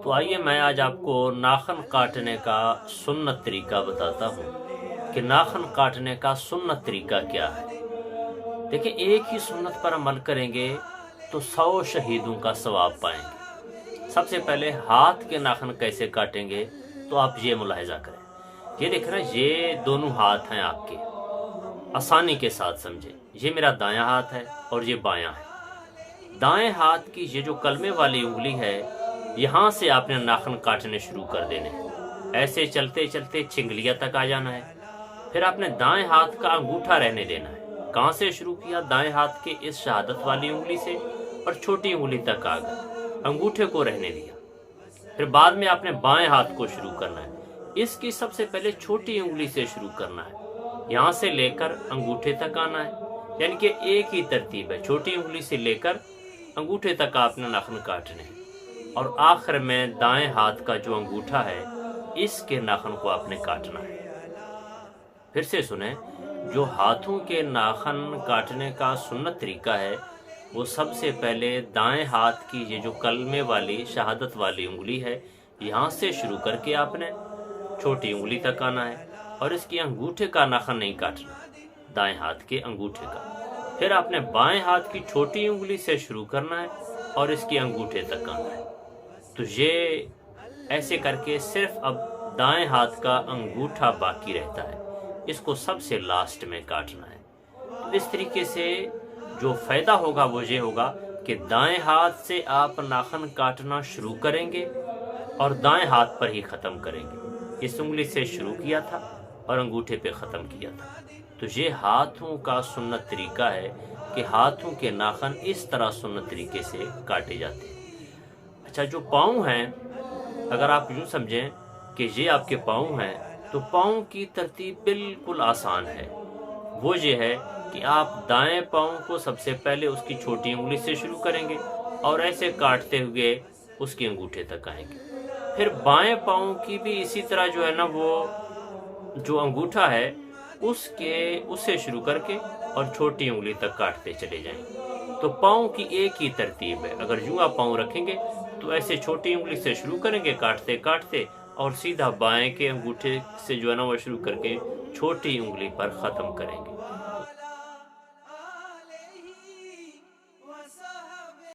तो आइए मैं आज आपको नाखून काटने का सुन्नत तरीका बताता हूँ कि नाखून काटने का सुन्नत तरीका क्या है। देखिए, एक ही सुन्नत पर अमल करेंगे तो 100 शहीदों का सवाब पाएंगे। सबसे पहले हाथ के नाखून कैसे काटेंगे तो आप ये मुलाहिजा करें। ये देख रहे हैं, ये दोनों हाथ हैं आपके, आसानी के साथ समझे। ये मेरा दायां हाथ है और ये बायां है। दाएं हाथ की ये जो कलमे वाली उंगली है, यहाँ से आपने नाखून काटने शुरू कर देने हैं। ऐसे चलते चलते चिंगलिया तक आ जाना है। फिर आपने दाएं हाथ का अंगूठा रहने देना है। कहाँ से शुरू किया? दाएं हाथ के इस शहादत वाली उंगली से और छोटी उंगली तक आ गए, अंगूठे को रहने दिया। फिर बाद में आपने बाएं हाथ को शुरू करना है। इसकी सबसे पहले छोटी उंगली से शुरू करना है, यहाँ से लेकर अंगूठे तक आना है। यानी कि एक ही तरतीब है, छोटी उंगली से लेकर अंगूठे तक आपने नाखून काटने हैं। और आखिर में दाएं हाथ का जो अंगूठा है, इसके नाखून को आपने काटना है। फिर से सुने, जो हाथों के नाखून काटने का सुन्नत तरीका है, वो सबसे पहले दाएं हाथ की ये जो कलमे वाली शहादत वाली उंगली है, यहाँ से शुरू करके आपने छोटी उंगली तक आना है और इसकी अंगूठे का नाखून नहीं काटना, दाएं हाथ के अंगूठे का। फिर आपने बाएं हाथ की छोटी उंगली से शुरू करना है और इसकी अंगूठे तक आना है। तो ये ऐसे करके सिर्फ अब दाएं हाथ का अंगूठा बाकी रहता है, इसको सबसे लास्ट में काटना है। तो इस तरीके से जो फायदा होगा वो ये होगा कि दाएं हाथ से आप नाखून काटना शुरू करेंगे और दाएं हाथ पर ही ख़त्म करेंगे। इस उंगली से शुरू किया था और अंगूठे पे ख़त्म किया था। तो ये हाथों का सुन्नत तरीका है कि हाथों के नाखून इस तरह सुन्नत तरीके से काटे जाते हैं। अच्छा, जो पाँव हैं, अगर आप यूँ समझें कि ये आपके पाँव हैं, तो पाँव की तरतीब बिल्कुल आसान है। वो ये है कि आप दाएं पाँव को सबसे पहले उसकी छोटी उंगली से शुरू करेंगे और ऐसे काटते हुए उसके अंगूठे तक आएंगे। फिर बाएं पाँव की भी इसी तरह जो है ना, वो जो अंगूठा है उससे शुरू करके और छोटी उंगली तक काटते चले जाएंगे। तो पाँव की एक ही तरतीब है। अगर यूँ आप पाँव रखेंगे तो ऐसे छोटी उंगली से शुरू करेंगे काटते काटते और सीधा बाएं के अंगूठे से जो है ना वो शुरू करके छोटी उंगली पर ख़त्म करेंगे।